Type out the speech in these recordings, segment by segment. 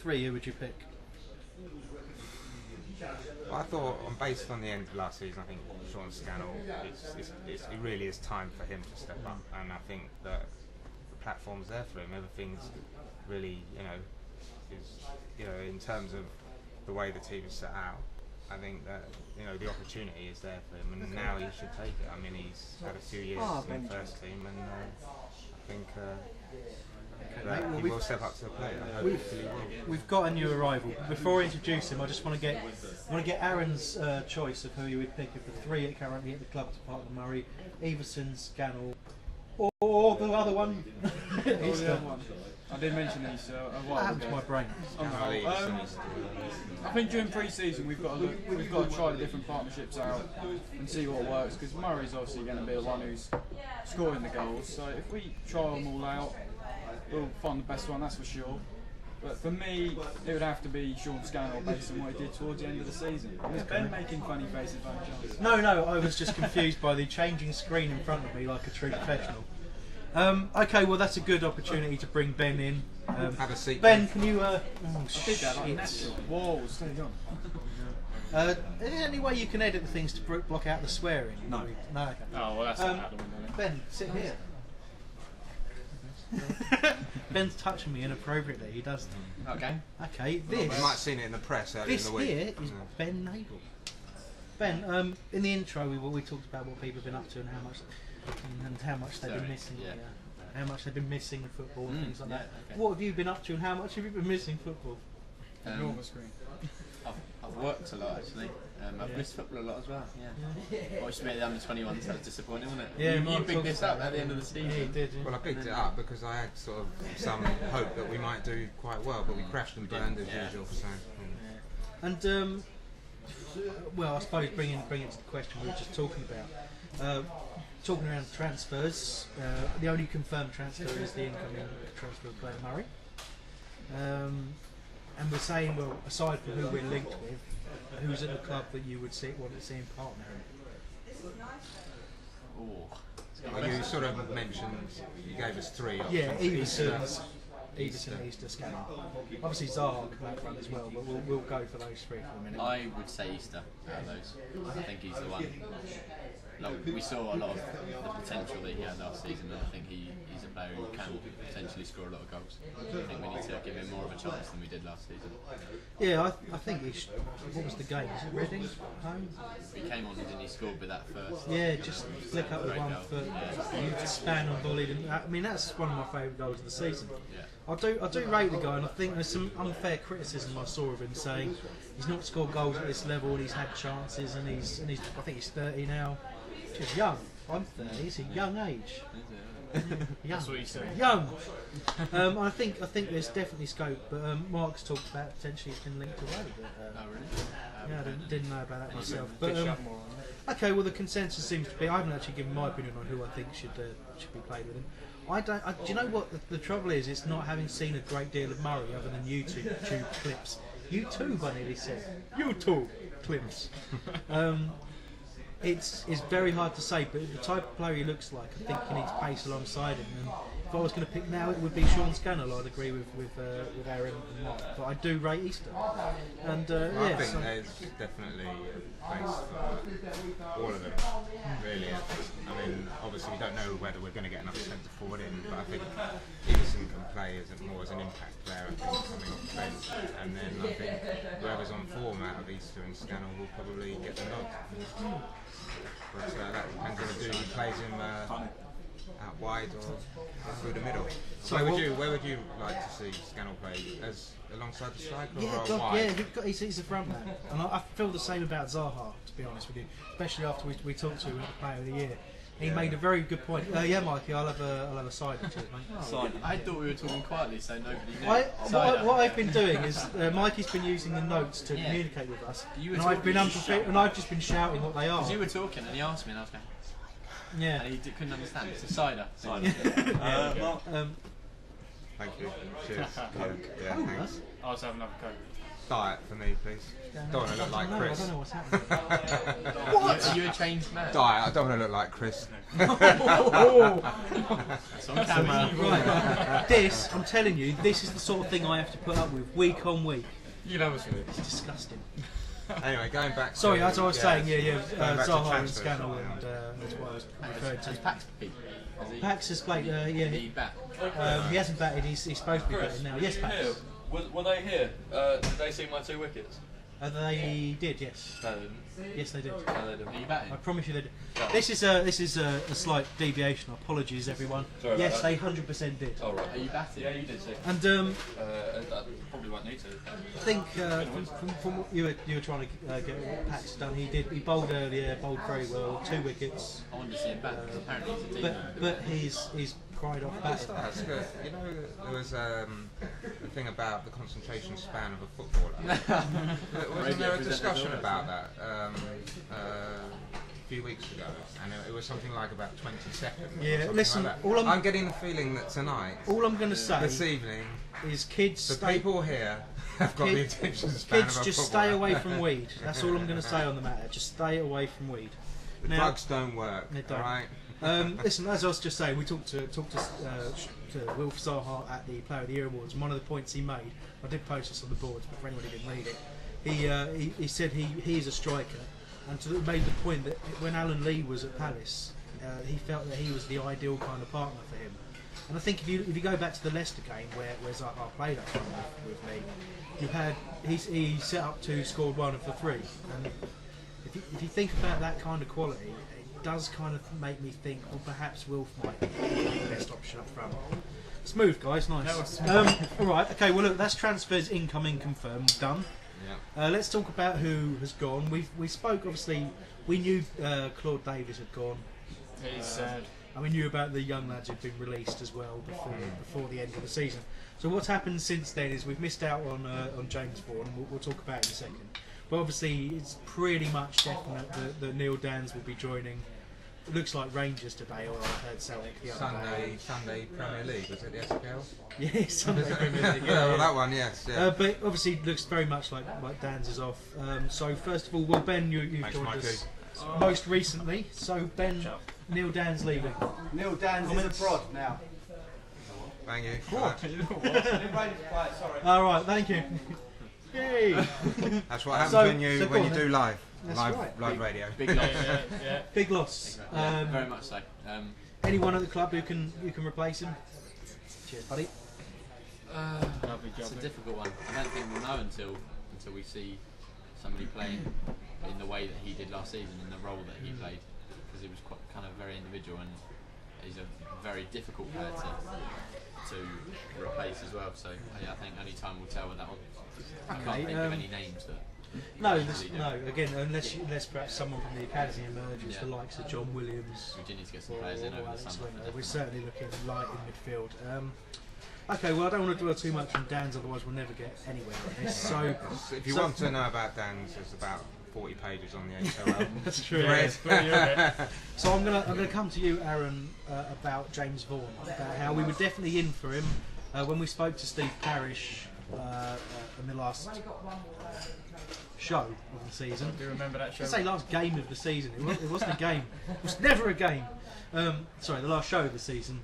three, who would you pick? I thought, based on the end of last season, I think Sean Scannell, it really is time for him to step up, and I think that the platform's there for him. Everything's really, in terms of the way the team is set out, I think that the opportunity is there for him, and now he should take it. I mean, he's had a few years in the first team, and I think that he will step up to the plate. I hope he will. We've got a new arrival. Before I introduce him, I just want to get Aaron's choice of who he would pick of the three currently at the club to part of Murray, Everson, Scannell, or the other one. I did mention these what happened to my brain? I think during pre-season we've got to try the different partnerships out and see what works, because Murray's obviously going to be the one who's scoring the goals. So if we try them all out, we'll find the best one, that's for sure. But for me, it would have to be Sean Scannell based on what he did towards the end of the season. Was Ben making funny faces like Johnson? No, I was just confused by the changing screen in front of me like a true professional. Okay, well that's a good opportunity to bring Ben in. Have a seat. Ben, can you... I did that like natural. Whoa, stay on. Is there any way you can edit the things to block out the swearing? No. No, okay. Oh, well that's out the window. Ben, sit here. Ben's touching me inappropriately, he does that. Okay, this... You might have seen it in the press earlier in the week. This here is Ben Nagel. Ben, in the intro we talked about what people have been up to and how much they've been missing. How much they've been missing football and things like that. Okay. What have you been up to and how much have you been missing football? On the screen. I've worked a lot actually. I've missed football a lot as well. Yeah. Watched me at the under-21s, that was disappointing, wasn't it? Yeah, you picked this up at the end of the season. Yeah, he did. Yeah. Well, I picked it up because I had sort of some hope that we might do quite well, but we crashed and burned as usual. So. And well, I suppose bring it to the question we were just talking about. Talking around transfers, the only confirmed transfer is the incoming transfer of player Murray. And we're saying, well, aside from who we're linked with, who's at the club that you would want to see him partnering? Well, you sort of mentioned, you gave us three options. Yeah, Everson, Easter, Scannell. Obviously Zaha can come front as well, but we'll go for those three for a minute. I would say Easter out of those. I think he's the one. Like, we saw a lot of the potential that he had last season, and I think he's a player who can potentially score a lot of goals. I think we need to give him more of a chance than we did last season. Yeah, I think what was the game? Was it Reading home? He came on and he scored with that first. Yeah, just flick up with one foot, you span on volley. I mean, that's one of my favourite goals of the season. Yeah. I do rate the guy, and I think there's some unfair criticism I saw of him saying he's not scored goals at this level, and he's had chances, and he's I think he's 30 now. Which is young. I'm 30. It's a young age. Young. That's what you say. Young. I think there's definitely scope, but Mark's talked about potentially it's been linked away. But, Oh really? yeah, I didn't know about that myself. But okay, well the consensus seems to be. I haven't actually given my opinion on who I think should be played with him. Do you know what the trouble is? It's not having seen a great deal of Murray other than YouTube clips. YouTube, I nearly said. YouTube clips. It's very hard to say, but the type of player he looks like, I think he needs pace alongside him. And if I was going to pick now, it would be Sean Scannell. I'd agree with Aaron and Mark, but I do rate Easter. And I think there's definitely a place for all of them, really. I mean, obviously we don't know whether we're going to get enough centre forward in, but I think Everson can play more as an impact player, I think, coming off the bench. And then I think whoever's on form out of Easter and Scannell will probably get the nod. But that depends on who he plays him out wide or through the middle. So where would you like to see Scannell play? As alongside the striker or wide? Yeah, he's a front man, and I feel the same about Zaha, to be honest with you. Especially after we talked to him at the Player of the Year. He made a very good point. Yeah, Mikey, I'll have a side. Cheers, mate. I thought we were talking quietly, so nobody knew. What I've been doing is Mikey's been using the notes to communicate with us, and I've been unprepared, and I've just been shouting what they are. Because you were talking, and he asked me, and I was going. Yeah. And he couldn't understand. It's a cider. Thank you. Cheers. Yeah, thanks. I'll just have another Coke. Diet for me, please. Don't want to look like Chris. I don't know what's happening. What? Are you a changed man? Diet. I don't want to look like Chris. That's on camera. Right. This, I'm telling you, this is the sort of thing I have to put up with week on week. You know what's It's disgusting. Anyway, going back. Sorry, as I was saying, going back to Zaha and transfers. Scannell, and that's what I was referring Has to. Pax beat? Has he? Pax has played, Is yeah. he back? He hasn't batted, he's supposed to be batting now. Yes, Pax. Were they here? Did they see my 2 wickets? They did, yes. No, they didn't. Yes, they did. No, they didn't. Are you batting? I promise you they did. No. This is a slight deviation. Apologies, everyone. Sorry about Yes, that. they 100% did. Oh, right. Are you batting? Yeah, you did see. And I probably won't need to. I think from what you were trying to get what Pax done, he bowled earlier, bowled very well, 2 wickets. I wanted to see him back because apparently he's a demon. But he's cried off batting. That's good. You know, there was a thing about the concentration span of a footballer. Wasn't there a discussion about that a few weeks ago? And it was something like about 20 seconds. or Yeah, something listen, like that. all I'm getting the feeling that tonight, All I'm going to say this evening, is kids the stay. people here have got the Kid- attention span Kids of a just footballer. stay away from weed. That's all I'm going to say on the matter. Just stay away from weed. The Now- drugs don't work. They don't. All right. Listen, as I was just saying, we talked to Wilf Zaha at the Player of the Year Awards, and one of the points he made, I did post this on the boards, but for anyone who didn't read it, he said he is a striker, and made the point that when Alan Lee was at Palace, he felt that he was the ideal kind of partner for him. And I think if you go back to the Leicester game where Zaha played up front with me, you had he set up 2, scored 1 of the 3, and if you think about that kind of quality, it does kind of make me think, well, perhaps Wilf might be the best option up front. Smooth, guys, nice. All right, okay. Well, look, that's transfers incoming confirmed, done. Yeah. Let's talk about who has gone. We spoke, obviously. We knew Claude Davies had gone. It's sad. And we knew about the young lads who'd been released as well before the end of the season. So what's happened since then is we've missed out on James Vaughan. We'll talk about it in a second. But obviously, it's pretty much definite that Neil Dans will be joining. It looks like Rangers today, or I heard Celtic the other day. Sunday Premier League, was it the SPL? Yeah, Sunday Premier League. Yeah, well, that one, yes. Yeah. But obviously, it looks very much like Dan's is off. So first of all, well, Ben, you've Thanks, joined Mikey. us most recently. So Ben, Neil Dan's leaving. Neil Dans is a prod now. Thank you. Sorry. All right, thank you. Yay! That's what happens So- when you so go on do then. live That's live right. radio. Big loss. Big loss. Yeah, very much so. Anyone at the club who can replace him? Cheers, buddy. Lovely It's a job. difficult one. I don't think we'll know until we see somebody playing in the way that he did last season, in the role that he played, because it was quite kind of very individual, and he's a very difficult player to replace as well. So yeah, I think only time will tell with that one. I can't think of any names that. No, easily do. no. Again, unless perhaps someone from the academy emerges, Yeah. the likes of John Williams We do need to get some or players in over the Alex summer. Winger. We're certainly looking light in midfield. Okay, well, I don't want to dwell too much on Dan's, otherwise we'll never get anywhere on this. So, If you want to know about Dan's, there's about 40 pages on the HOL. that's true. Thread. So I'm gonna come to you, Aaron, about James Vaughan, about how we were definitely in for him when we spoke to Steve Parrish in the last show of the season. Do you remember that show? I say last game of the season. It wasn't a game. It was never a game. Sorry, the last show of the season.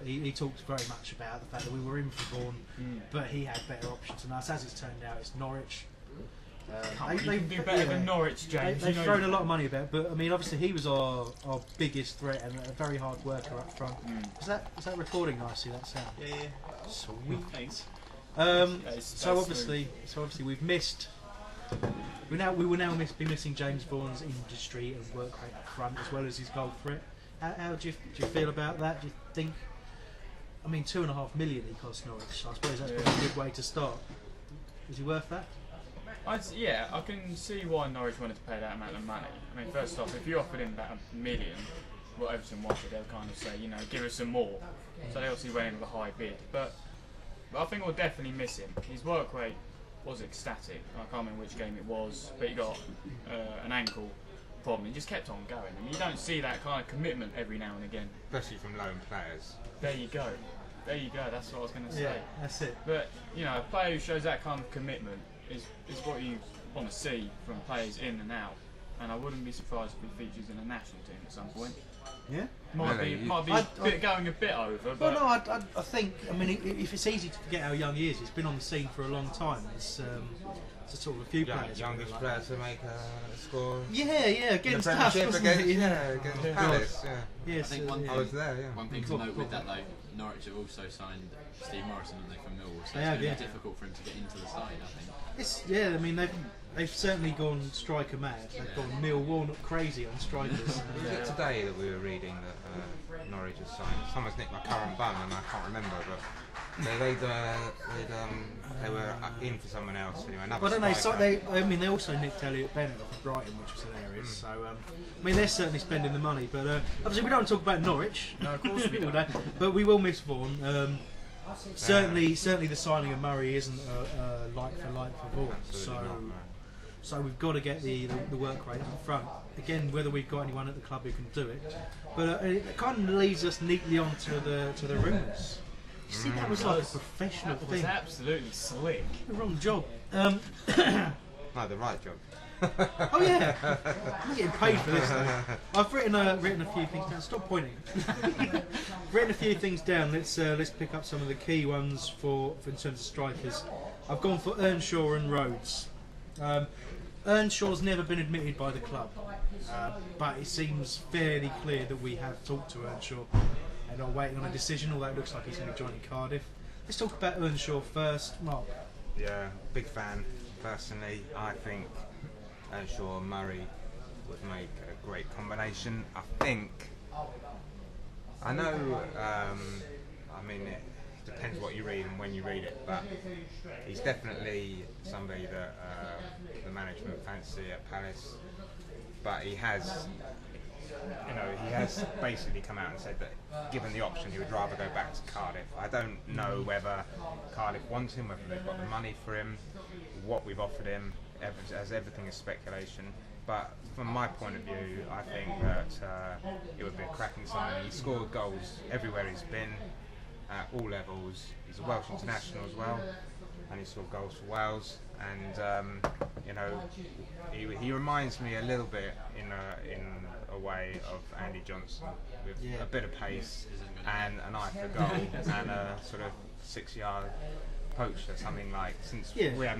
He talked very much about the fact that we were in for Vaughan, but he had better options than us. As it's turned out, it's Norwich. You can do better than Norwich, James. They've You know thrown you- a lot of money about, but I mean, obviously he was our biggest threat and a very hard worker up front. Is that recording nicely? That sound? Yeah. Sweet. Thanks. So obviously we've missed. We will now be missing James Vaughan's industry and work rate up front as well as his goal threat. How do you feel about that? Do you think? I mean, $2.5 million he cost Norwich. I suppose that's probably a good way to start. Is he worth that? Yeah, I can see why Norwich wanted to pay that amount of money. I mean, first off, if you offered him about $1 million, what Everton wanted, they'll kind of say, give us some more. So they obviously went in with a high bid. But I think we'll definitely miss him. His work rate was ecstatic. I can't remember which game it was, but he got an ankle problem. He just kept on going. And you don't see that kind of commitment every now and again. Especially from lone players. There you go. There you go. That's what I was going to say. Yeah, that's it. But you know, a player who shows that kind of commitment is what you want to see from players in and out. And I wouldn't be surprised if he features in a national team at some point. Yeah. Might be going a bit over. Well, But no, I think. I mean, if it's easy to forget how young he is, he's been on the scene for a long time. It's sort of a few players. Youngest like player that. to make a score. Yeah, against the us, Premiership wasn't it? against Palace. Yeah. Yes, I think one I was there. Yeah. One thing to note with that, though, Norwich have also signed Steve Morrison, and they from Millwall, so They it's have, going yeah. to be difficult for him to get into the side, I think. I mean, they've certainly gone striker mad. They've gone Neil Warnock crazy on strikers. Was it today that we were reading that Norwich has signed? Someone's nicked my current bum and I can't remember, but they were in for someone else anyway. Well, don't they? So they also nicked Elliot Bennett from Brighton, which was hilarious. So I mean, they're certainly spending the money. But obviously, we don't talk about Norwich. no, of course we don't. But we will miss Vaughan. Certainly, the signing of Murray isn't like for Vaughan. So we've got to get the work rate up front. Again, whether we've got anyone at the club who can do it. But it kind of leads us neatly on to the rumours. You see, that was like a professional That was thing. absolutely slick. The wrong job. No, the right job. Oh yeah, I'm getting paid for this though. I've written a few things down. Stop pointing. Written a few things down. Let's pick up some of the key ones for in terms of strikers. I've gone for Earnshaw and Rhodes. Earnshaw's never been admitted by the club, but it seems fairly clear that we have talked to Earnshaw and are waiting on a decision, although it looks like he's going to be joining Cardiff. Let's talk about Earnshaw first. Mark. Yeah, big fan. Personally, I think Earnshaw and Murray would make a great combination. I know, I mean, it depends what you read and when you read it, but he's definitely somebody that the management fancy at Palace. But he has basically come out and said that given the option, he would rather go back to Cardiff. I don't know whether Cardiff want him, whether they've got the money for him, what we've offered him, as everything is speculation. But from my point of view, I think that it would be a cracking signing. He's scored goals everywhere he's been, at all levels. He's a Welsh international as well, and he scored goals for Wales. And he reminds me a little bit in a way of Andy Johnson, with a bit of pace and an eye for goal and a sort of 6-yard poacher, something like. Since we haven't had